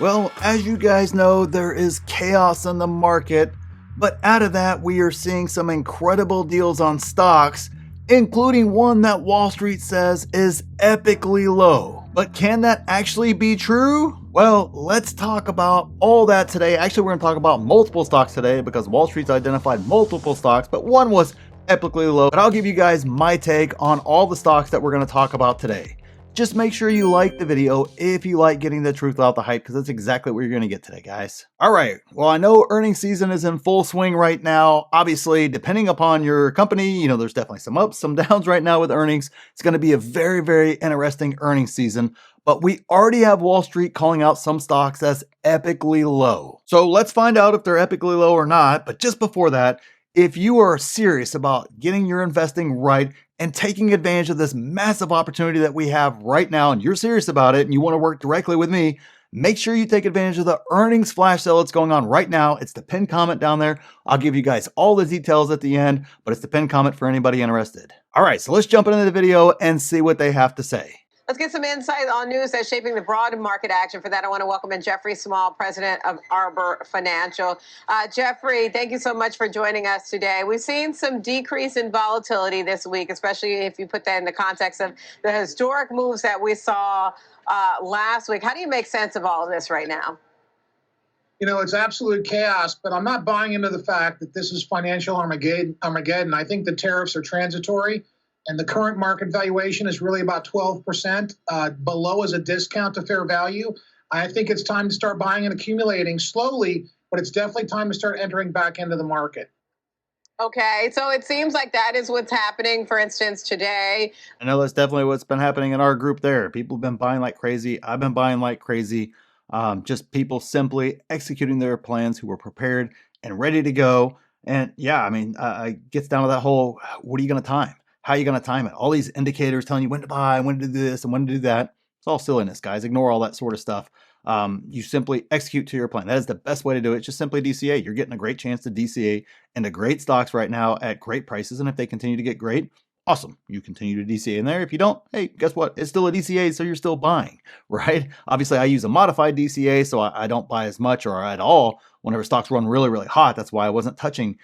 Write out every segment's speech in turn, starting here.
Well, as you guys know, there is chaos in the market, but out of that, we are seeing some incredible deals on stocks, including one that Wall Street says is epically low. But can that actually be true? Well, let's talk about all that today. Actually, we're going to talk about multiple stocks today because Wall Street's identified multiple stocks, but one was epically low. But I'll give you guys my take on all the stocks that we're going to talk about today. Just make sure you like the video if you like getting the truth without the hype, because that's exactly what you're going to get today, guys. All right. Well, I know earnings season is in full swing right now. Obviously, depending upon your company, there's definitely some ups, some downs right now with earnings. It's going to be a very, very interesting earnings season. But we already have Wall Street calling out some stocks as epically low. So let's find out if they're epically low or not. But just before that, if you are serious about getting your investing right and taking advantage of this massive opportunity that we have right now, and you're serious about it and you want to work directly with me, make sure you take advantage of the earnings flash sale that's going on right now. It's the pinned comment down there. I'll give you guys all the details at the end, but it's the pinned comment for anybody interested. All right, so let's jump into the video and see what they have to say. Let's get some insight on news that's shaping the broad market action. For that, I want to welcome in Jeffrey Small, president of Arbor Financial. Jeffrey, thank you so much for joining us today. We've seen some decrease in volatility this week, especially if you put that in the context of the historic moves that we saw last week. How do you make sense of all of this right now? It's absolute chaos, but I'm not buying into the fact that this is financial Armageddon. I think the tariffs are transitory. And the current market valuation is really about 12% below as a discount to fair value. I think it's time to start buying and accumulating slowly, but it's definitely time to start entering back into the market. Okay, so it seems like that is what's happening, for instance, today. I know that's definitely what's been happening in our group there. People have been buying like crazy. I've been buying like crazy. Just people simply executing their plans who were prepared and ready to go. And yeah, I mean, it gets down to that whole, what are you going to time? How are you going to time it? All these indicators telling you when to buy, when to do this, and when to do that. It's all silliness, guys. Ignore all that sort of stuff. You simply execute to your plan. That is the best way to do it. Just simply DCA. You're getting a great chance to DCA into great stocks right now at great prices. And if they continue to get great, awesome. You continue to DCA in there. If you don't, hey, guess what? It's still a DCA, so you're still buying, right? Obviously, I use a modified DCA, so I don't buy as much or at all whenever stocks run really, really hot. That's why I wasn't touching,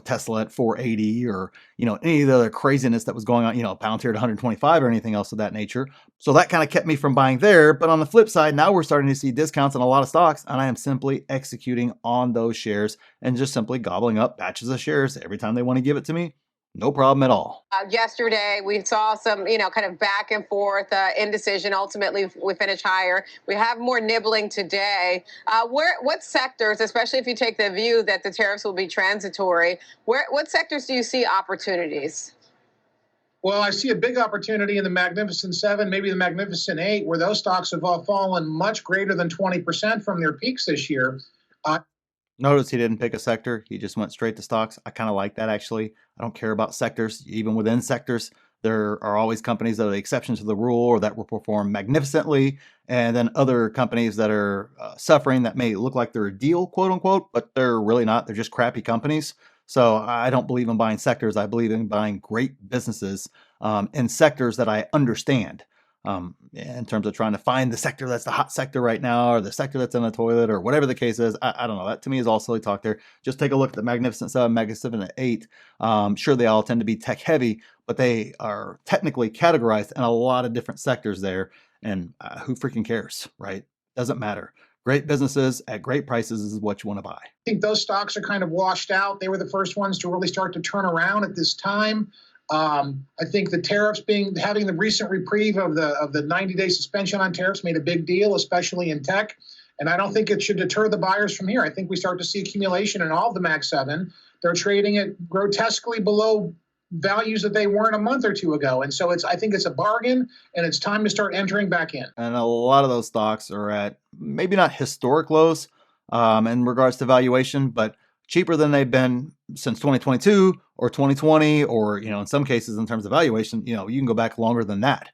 Tesla at 480 or, any of the other craziness that was going on, Palantir at 125 or anything else of that nature. So that kind of kept me from buying there. But on the flip side, now we're starting to see discounts on a lot of stocks, and I am simply executing on those shares and just simply gobbling up batches of shares every time they want to give it to me. No problem at all. Yesterday, we saw some, kind of back and forth indecision. Ultimately, we finished higher. We have more nibbling today. What sectors, especially if you take the view that the tariffs will be transitory, what sectors do you see opportunities? Well, I see a big opportunity in the Magnificent Seven, maybe the Magnificent Eight, where those stocks have all fallen much greater than 20% from their peaks this year. Notice he didn't pick a sector. He just went straight to stocks. I kind of like that, actually. I don't care about sectors. Even within sectors, there are always companies that are the exception to the rule or that will perform magnificently. And then other companies that are suffering that may look like they're a deal, quote unquote, but they're really not. They're just crappy companies. So I don't believe in buying sectors. I believe in buying great businesses in sectors that I understand. In terms of trying to find the sector that's the hot sector right now, or the sector that's in the toilet, or whatever the case is. I don't know. That to me is all silly talk there. Just take a look at the Magnificent Seven, Magnificent Eight. Sure, they all tend to be tech heavy, but they are technically categorized in a lot of different sectors there. And who freaking cares, right? Doesn't matter. Great businesses at great prices is what you want to buy. I think those stocks are kind of washed out. They were the first ones to really start to turn around at this time. I think the tariffs having the recent reprieve of the 90-day suspension on tariffs made a big deal, especially in tech. And I don't think it should deter the buyers from here. I think we start to see accumulation in all of the Mag 7. They're trading at grotesquely below values that they weren't a month or two ago. And so I think it's a bargain, and it's time to start entering back in. And a lot of those stocks are at maybe not historic lows in regards to valuation, but cheaper than they've been since 2022 or 2020, or, in some cases in terms of valuation, you can go back longer than that,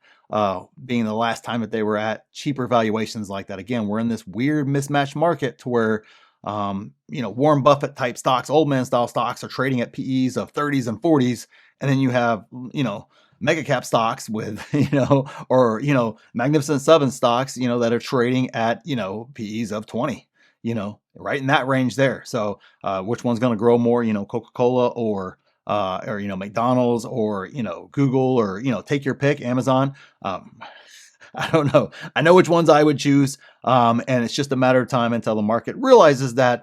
being the last time that they were at cheaper valuations like that. Again, we're in this weird mismatched market to where, Warren Buffett type stocks, old man style stocks are trading at PEs of 30s and 40s. And then you have, mega cap stocks with, or, Magnificent Seven stocks, that are trading at, PEs of 20, right in that range there. So which one's going to grow more, Coca-Cola or McDonald's or, Google or, take your pick, Amazon. I don't know. I know which ones I would choose. And it's just a matter of time until the market realizes that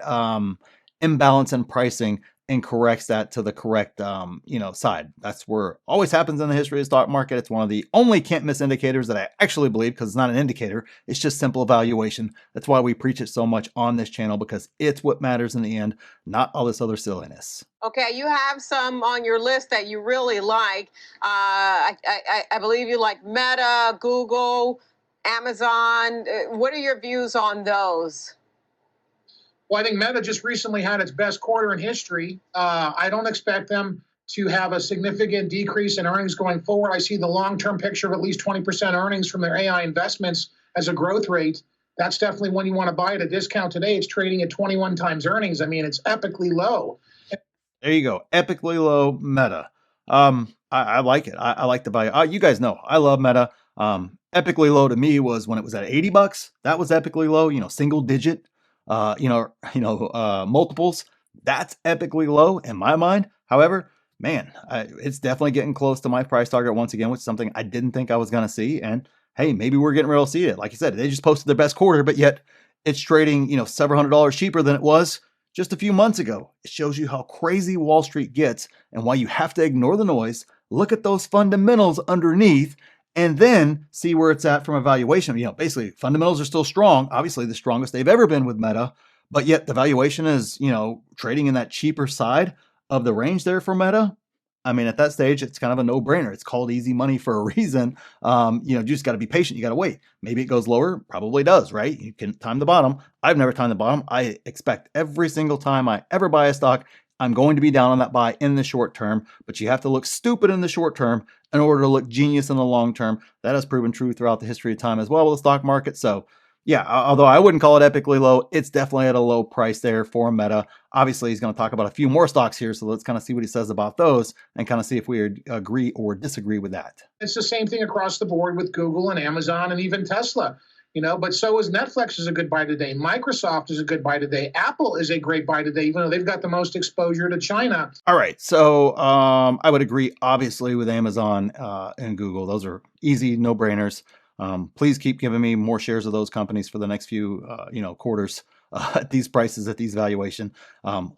imbalance in pricing and corrects that to the correct, side. That's where always happens in the history of the stock market. It's one of the only can't miss indicators that I actually believe, because it's not an indicator. It's just simple evaluation. That's why we preach it so much on this channel, because it's what matters in the end, not all this other silliness. Okay, you have some on your list that you really like. I believe you like Meta, Google, Amazon. What are your views on those? Well, I think Meta just recently had its best quarter in history. I don't expect them to have a significant decrease in earnings going forward. I see the long-term picture of at least 20% earnings from their AI investments as a growth rate. That's definitely when you want to buy at a discount today. It's trading at 21 times earnings. I mean, it's epically low. There you go. Epically low Meta. I like it. I like the value. You guys know I love Meta. Epically low to me was when it was at $80. That was epically low, single digit, multiples. That's epically low in my mind. However, man, it's definitely getting close to my price target once again, which is something I didn't think I was going to see. And hey, maybe we're getting ready to see it. Like you said, they just posted their best quarter, but yet it's trading, several $100s cheaper than it was just a few months ago. It shows you how crazy Wall Street gets and why you have to ignore the noise, look at those fundamentals underneath, and then see where it's at from a valuation. Basically fundamentals are still strong, obviously the strongest they've ever been with Meta, but yet the valuation is, trading in that cheaper side of the range there for Meta. I mean, at that stage, it's kind of a no-brainer. It's called easy money for a reason. You just got to be patient. You got to wait. Maybe it goes lower. Probably does, right? You can time the bottom. I've never timed the bottom. I expect every single time I ever buy a stock, I'm going to be down on that buy in the short term, but you have to look stupid in the short term in order to look genius in the long term. That has proven true throughout the history of time as well with the stock market. So yeah, although I wouldn't call it epically low, it's definitely at a low price there for Meta. Obviously, he's going to talk about a few more stocks here, so let's kind of see what he says about those and kind of see if we agree or disagree with that. It's the same thing across the board with Google and Amazon and even Tesla. But so is Netflix is a good buy today. Microsoft is a good buy today. Apple is a great buy today, even though they've got the most exposure to China. All right. So I would agree, obviously, with Amazon and Google. Those are easy no-brainers. Please keep giving me more shares of those companies for the next few, quarters at these prices, at these valuation.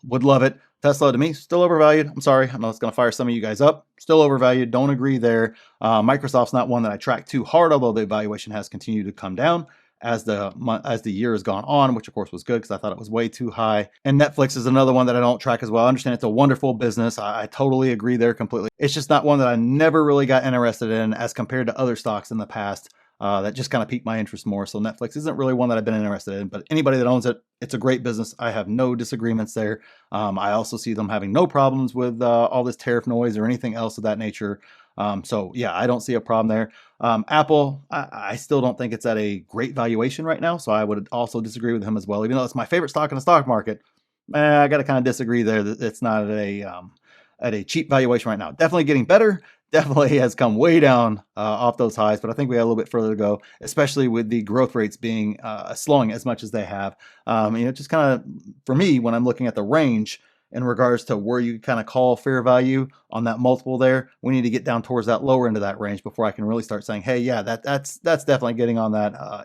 Would love it. Tesla, to me, still overvalued. I'm sorry. I know it's going to fire some of you guys up. Still overvalued. Don't agree there. Microsoft's not one that I track too hard, although the valuation has continued to come down as the year has gone on, which of course was good because I thought it was way too high. And Netflix is another one that I don't track as well. I understand it's a wonderful business. I totally agree there completely. It's just not one that I never really got interested in as compared to other stocks in the past. That just kind of piqued my interest more. So Netflix isn't really one that I've been interested in, but anybody that owns it, it's a great business. I have no disagreements there. I also see them having no problems with all this tariff noise or anything else of that nature. So yeah, I don't see a problem there. Apple, I still don't think it's at a great valuation right now. So I would also disagree with him as well. Even though it's my favorite stock in the stock market, I got to kind of disagree there that it's not at a cheap valuation right now. Definitely getting better. Definitely has come way down off those highs, but I think we have a little bit further to go, especially with the growth rates being slowing as much as they have. Just kind of, for me, when I'm looking at the range in regards to where you kind of call fair value on that multiple there, we need to get down towards that lower end of that range before I can really start saying, hey, yeah, that's definitely getting on that,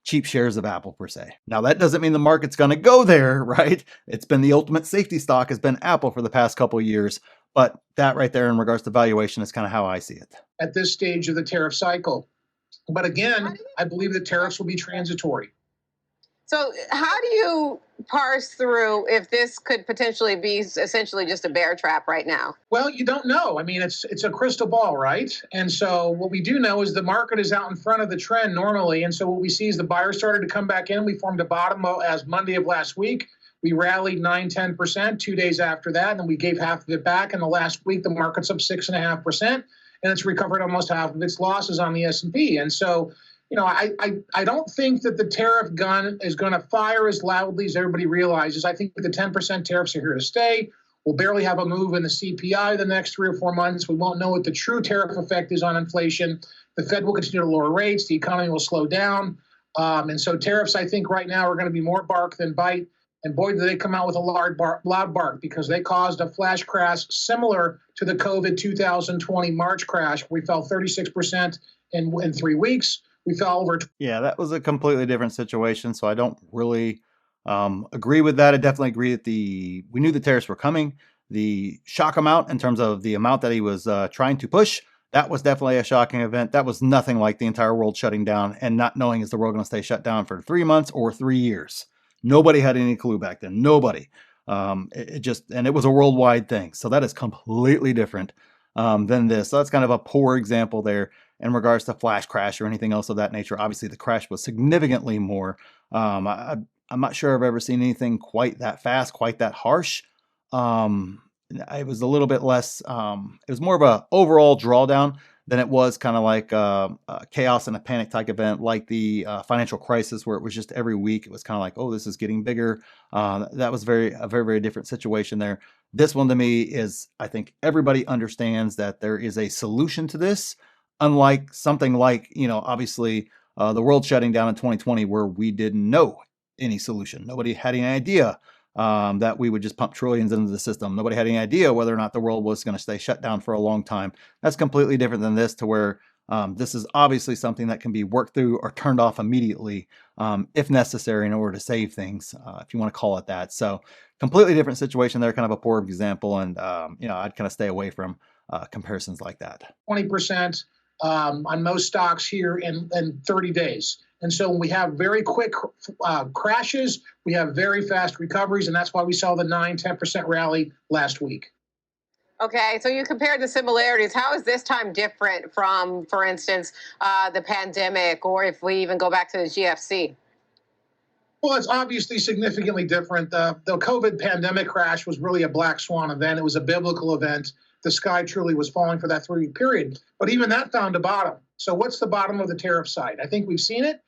cheap shares of Apple per se. Now, that doesn't mean the market's going to go there, right? It's been the ultimate safety stock has been Apple for the past couple of years. But that right there in regards to valuation is kind of how I see it. At this stage of the tariff cycle. But again, I believe that tariffs will be transitory. So how do you parse through if this could potentially be essentially just a bear trap right now? Well, you don't know. I mean, it's a crystal ball, right? And so what we do know is the market is out in front of the trend normally. And so what we see is the buyers started to come back in. We formed a bottom as Monday of last week. We rallied 9-10% 2 days after that, and then we gave half of it back. In the last week, the market's up 6.5%, and it's recovered almost half of its losses on the S&P. And so, I don't think that the tariff gun is going to fire as loudly as everybody realizes. I think the 10% tariffs are here to stay. We'll barely have a move in the CPI the next 3 or 4 months. We won't know what the true tariff effect is on inflation. The Fed will continue to lower rates. The economy will slow down. And so tariffs, I think, right now are going to be more bark than bite. And boy, did they come out with a loud bark, because they caused a flash crash similar to the COVID 2020 March crash. We fell 36% in 3 weeks. We fell over. Yeah, that was a completely different situation. So I don't really agree with that. I definitely agree that we knew the tariffs were coming. The shock amount in terms of the amount that he was trying to push, that was definitely a shocking event. That was nothing like the entire world shutting down and not knowing is the world going to stay shut down for 3 months or 3 years. Nobody had any clue back then. Nobody. And it was a worldwide thing. So that is completely different than this. So that's kind of a poor example there in regards to flash crash or anything else of that nature. Obviously, the crash was significantly more. I'm not sure I've ever seen anything quite that fast, quite that harsh. It was a little bit less. It was more of a overall drawdown than it was kind of like a chaos and a panic type event, like the financial crisis, where it was just every week. It was kind of like, oh, this is getting bigger. That was a very, very different situation there. This one to me is, I think everybody understands that there is a solution to this, unlike something like, obviously the world shutting down in 2020, where we didn't know any solution. Nobody had any idea that we would just pump trillions into the system. Nobody had any idea whether or not the world was going to stay shut down for a long time. That's completely different than this, to where this is obviously something that can be worked through or turned off immediately if necessary in order to save things, if you want to call it that. So completely different situation there, kind of a poor example. And, I'd kind of stay away from comparisons like that. 20% on most stocks here in 30 days. And so when we have very quick crashes, we have very fast recoveries, and that's why we saw the 9-10% rally last week. Okay, so you compared the similarities. How is this time different from, for instance, the pandemic, or if we even go back to the GFC? Well, it's obviously significantly different. The COVID pandemic crash was really a black swan event. It was a biblical event. The sky truly was falling for that 3-week period. But even that found a bottom. So what's the bottom of the tariff side? I think we've seen it.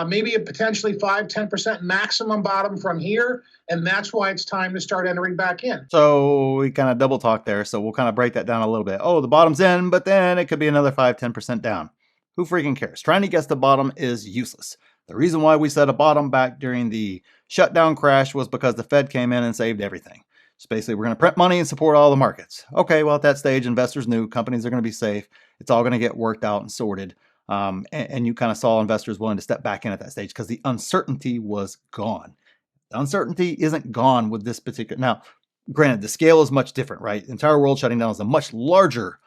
Maybe a potentially 5-10% maximum bottom from here. And that's why it's time to start entering back in. So we kind of double talk there. So we'll kind of break that down a little bit. Oh, the bottom's in, but then it could be another 5-10% down. Who freaking cares? Trying to guess the bottom is useless. The reason why we set a bottom back during the shutdown crash was because the Fed came in and saved everything. So basically, we're going to print money and support all the markets. Okay, well, at that stage, investors knew companies are going to be safe. It's all going to get worked out and sorted. And you kind of saw investors willing to step back in at that stage because the uncertainty was gone. The uncertainty isn't gone with this particular. Now, granted, the scale is much different, right? The entire world shutting down is a much larger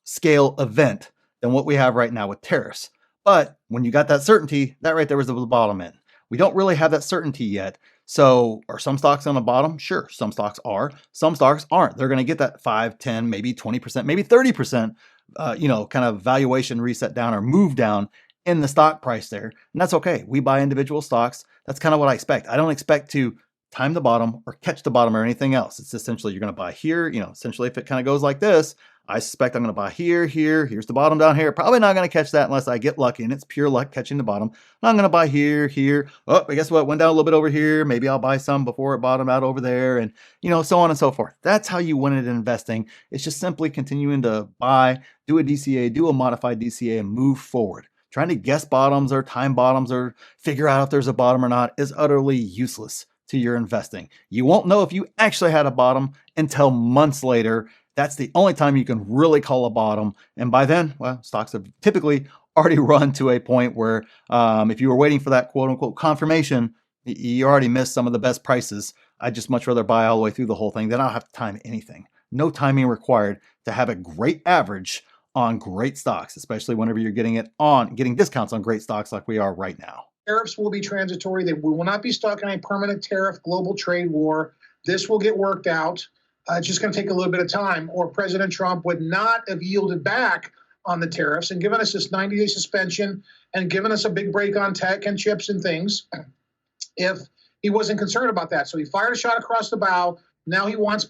scale event than what we have right now with tariffs. But when you got that certainty, that right there was the bottom end. We don't really have that certainty yet. So are some stocks on the bottom? Sure, some stocks are. Some stocks aren't. They're going to get that 5, 10, maybe 20%, maybe 30%, kind of valuation reset down or move down in the stock price there. And that's okay. We buy individual stocks. That's kind of what I expect. I don't expect to time the bottom or catch the bottom or anything else. It's essentially you're going to buy here. Essentially if it kind of goes like this, I suspect I'm going to buy here, here's the bottom down here. Probably not going to catch that unless I get lucky, and it's pure luck catching the bottom. I'm going to buy here. Oh, but guess what? Went down a little bit over here. Maybe I'll buy some before it bottomed out over there, and so on and so forth. That's how you win it in investing. It's just simply continuing to buy, do a DCA, do a modified DCA, and move forward. Trying to guess bottoms or time bottoms or figure out if there's a bottom or not is utterly useless to your investing. You won't know if you actually had a bottom until months later. That's the only time you can really call a bottom. And by then, well, stocks have typically already run to a point where if you were waiting for that quote unquote confirmation, you already missed some of the best prices. I'd just much rather buy all the way through the whole thing than I'll have to time anything. No timing required to have a great average on great stocks, especially whenever you're getting discounts on great stocks like we are right now. Tariffs will be transitory. We will not be stuck in a permanent tariff global trade war. This will get worked out. It's just going to take a little bit of time, or President Trump would not have yielded back on the tariffs and given us this 90-day suspension and given us a big break on tech and chips and things if he wasn't concerned about that. So he fired a shot across the bow. Now he wants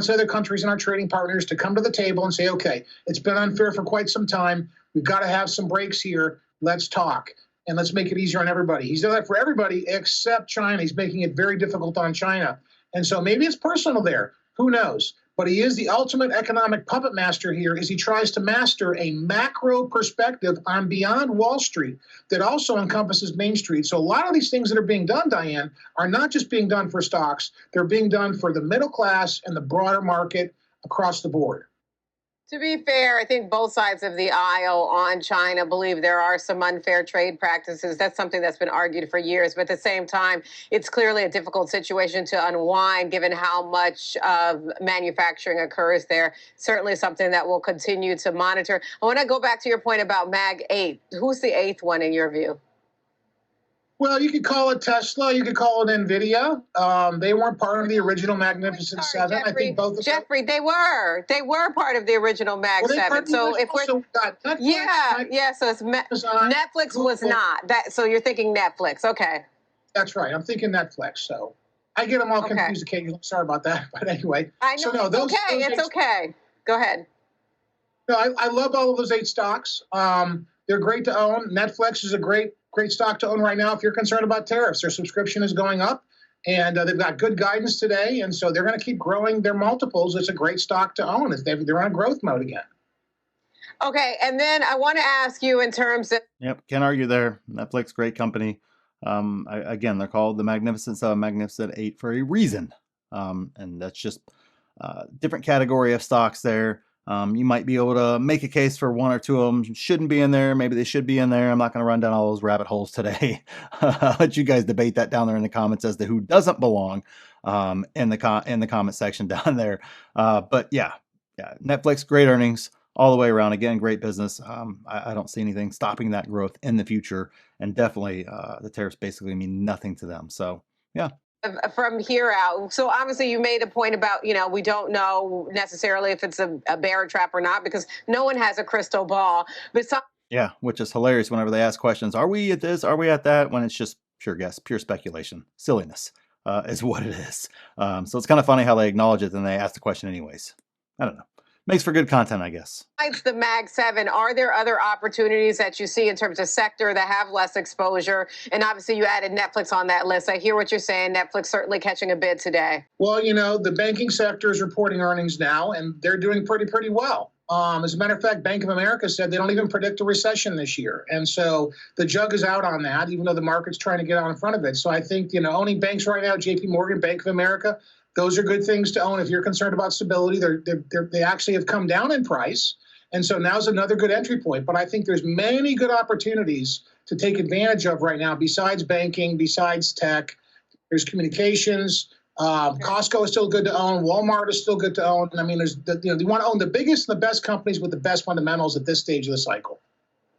other countries and our trading partners to come to the table and say, okay, it's been unfair for quite some time. We've got to have some breaks here. Let's talk. And let's make it easier on everybody. He's done that for everybody except China. He's making it very difficult on China. And so maybe it's personal there. Who knows? But he is the ultimate economic puppet master here as he tries to master a macro perspective on beyond Wall Street that also encompasses Main Street. So a lot of these things that are being done, Diane, are not just being done for stocks. They're being done for the middle class and the broader market across the board. To be fair, I think both sides of the aisle on China believe there are some unfair trade practices. That's something that's been argued for years. But at the same time, it's clearly a difficult situation to unwind given how much of manufacturing occurs there. Certainly something that we'll continue to monitor. I want to go back to your point about Mag 8. Who's the eighth one in your view? Well, you could call it Tesla. You could call it NVIDIA. They weren't part of the original Magnificent Seven. Jeffrey, I think both of them. Jeffrey, they were part of the original Mag 7. So if we're got Netflix, yeah, so it's Amazon, Netflix Google. was not that. So you're thinking Netflix, okay? That's right. I'm thinking Netflix. So I get them all confused occasionally. Sorry about that. But anyway, I know. So no, It's okay. Go ahead. No, I love all of those 8 stocks. They're great to own. Netflix is a great stock to own right now if you're concerned about tariffs. Their subscription is going up, and they've got good guidance today, and so they're going to keep growing their multiples. It's a great stock to own. They're on growth mode again. Okay, and then I want to ask you in terms of... Yep, can't argue there. Netflix, great company. Again, they're called the Magnificent Seven, Magnificent Eight for a reason, and that's just different category of stocks there. You might be able to make a case for 1 or 2 of them shouldn't be in there. Maybe they should be in there. I'm not going to run down all those rabbit holes today. I'll let you guys debate that down there in the comments as to who doesn't belong in the comment section down there. But yeah, Netflix, great earnings all the way around. Again, great business. I don't see anything stopping that growth in the future. And definitely the tariffs basically mean nothing to them. So yeah. From here out. So obviously you made a point about, we don't know necessarily if it's a bear trap or not because no one has a crystal ball. But yeah, which is hilarious whenever they ask questions. Are we at this? Are we at that? When it's just pure guess, pure speculation. Silliness is what it is. So it's kind of funny how they acknowledge it and they ask the question anyways. I don't know. Makes for good content, I guess. Besides the Mag 7, are there other opportunities that you see in terms of sector that have less exposure? And obviously you added Netflix on that list. I hear what you're saying. Netflix certainly catching a bid today. Well, the banking sector is reporting earnings now, and they're doing pretty well. As a matter of fact, Bank of America said they don't even predict a recession this year. And so the jug is out on that, even though the market's trying to get out in front of it. So I think, owning banks right now, JP Morgan, Bank of America, those are good things to own if you're concerned about stability. They actually have come down in price. And so now's another good entry point. But I think there's many good opportunities to take advantage of right now, besides banking, besides tech. There's communications. Costco is still good to own. Walmart is still good to own. I mean, you want to own the biggest and the best companies with the best fundamentals at this stage of the cycle.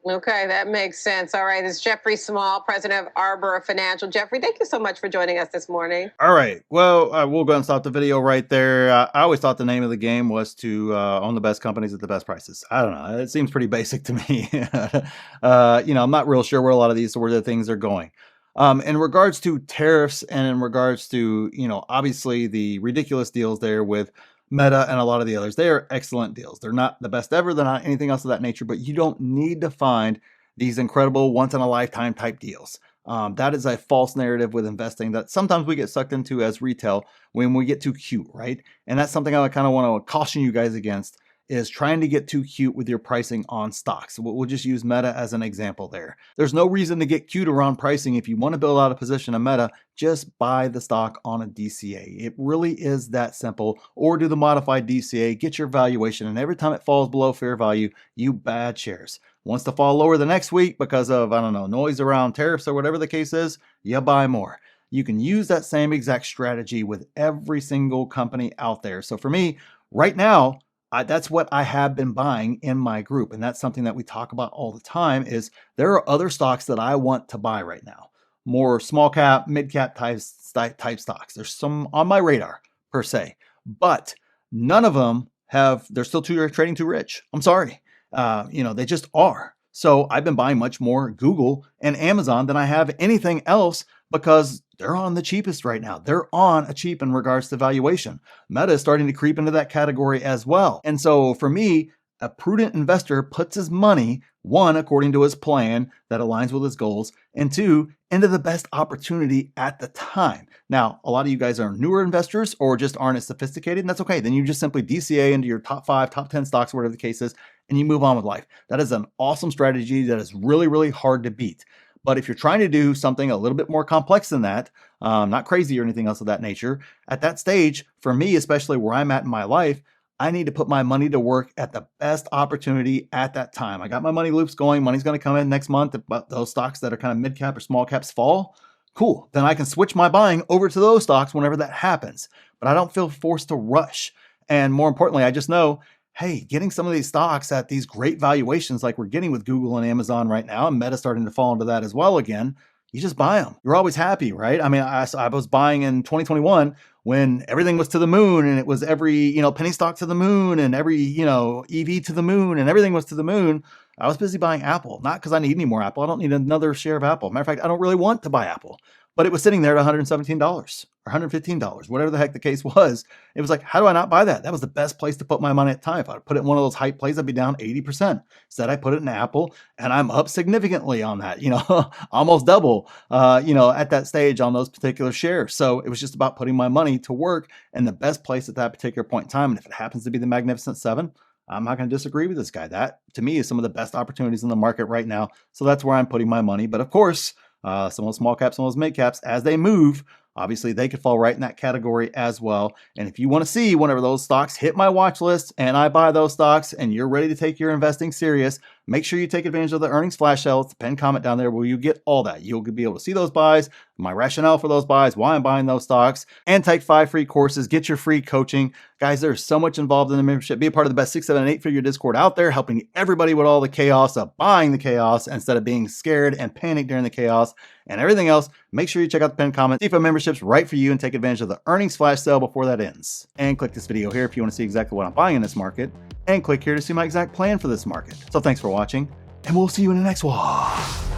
Okay, that makes sense. All right, this is Jeffrey Small, president of Arbor Financial. Jeffrey, thank you so much for joining us this morning. All right, well, we'll go and stop the video right there. I always thought the name of the game was to own the best companies at the best prices. I don't know. It seems pretty basic to me. I'm not real sure where a lot of these sort of things are going. In regards to tariffs and in regards to, obviously the ridiculous deals there with Meta and a lot of the others, they are excellent deals. They're not the best ever. They're not anything else of that nature, but you don't need to find these incredible once in a lifetime type deals. That is a false narrative with investing that sometimes we get sucked into as retail when we get too cute, right? And that's something I kind of want to caution you guys against, is trying to get too cute with your pricing on stocks. We'll just use Meta as an example there. There's no reason to get cute around pricing. If you want to build out a position in Meta, just buy the stock on a DCA. It really is that simple. Or do the modified DCA, get your valuation, and every time it falls below fair value, you bad shares. Wants to fall lower the next week because of, noise around tariffs or whatever the case is, you buy more. You can use that same exact strategy with every single company out there. So for me, right now, that's what I have been buying in my group. And that's something that we talk about all the time, is there are other stocks that I want to buy right now. More small cap, mid cap type stocks. There's some on my radar per se, but none of them they're still trading too rich. I'm sorry. They just are. So I've been buying much more Google and Amazon than I have anything else because they're on the cheapest right now. They're on a cheap in regards to valuation. Meta is starting to creep into that category as well. And so for me, A prudent investor puts his money, one, according to his plan that aligns with his goals, and two, into the best opportunity at the time. Now, a lot of you guys are newer investors or just aren't as sophisticated, and that's okay. Then you just simply DCA into your top 5, top 10 stocks, whatever the case is, and you move on with life. That is an awesome strategy that is really, really hard to beat. But if you're trying to do something a little bit more complex than that, not crazy or anything else of that nature, at that stage, for me, especially where I'm at in my life, I need to put my money to work at the best opportunity at that time. I got my money loops going. Money's going to come in next month. But those stocks that are kind of mid cap or small caps fall, cool. Then I can switch my buying over to those stocks whenever that happens. But I don't feel forced to rush. And more importantly, I just know, hey, getting some of these stocks at these great valuations like we're getting with Google and Amazon right now, and Meta starting to fall into that as well again, you just buy them. You're always happy, right? I mean, I was buying in 2021 when everything was to the moon, and it was every, penny stock to the moon, and every, EV to the moon, and everything was to the moon. I was busy buying Apple, not because I need any more Apple. I don't need another share of Apple. Matter of fact, I don't really want to buy Apple, but it was sitting there at $117 or $115, whatever the heck the case was. It was like, how do I not buy that? That was the best place to put my money at the time. If I put it in one of those hype plays, I'd be down 80%. Instead, I put it in Apple, and I'm up significantly on that, almost double, at that stage on those particular shares. So it was just about putting my money to work in the best place at that particular point in time. And if it happens to be the Magnificent Seven, I'm not going to disagree with this guy. That, to me, is some of the best opportunities in the market right now. So that's where I'm putting my money. But of course, some of those small caps, some of those mid caps, as they move, obviously they could fall right in that category as well. And if you want to see whenever those stocks hit my watch list and I buy those stocks and you're ready to take your investing serious, make sure you take advantage of the earnings flash sale. It's the pinned comment down there where you get all that. You'll be able to see those buys, my rationale for those buys, why I'm buying those stocks, and take 5 free courses, get your free coaching. Guys, there's so much involved in the membership. Be a part of the best 6, 7, and 8-figure Discord out there, helping everybody with all the chaos of buying the chaos instead of being scared and panicked during the chaos and everything else. Make sure you check out the pinned comment, see if a membership's right for you, and take advantage of the earnings flash sale before that ends. And click this video here if you want to see exactly what I'm buying in this market, and click here to see my exact plan for this market. So thanks for watching, and we'll see you in the next one.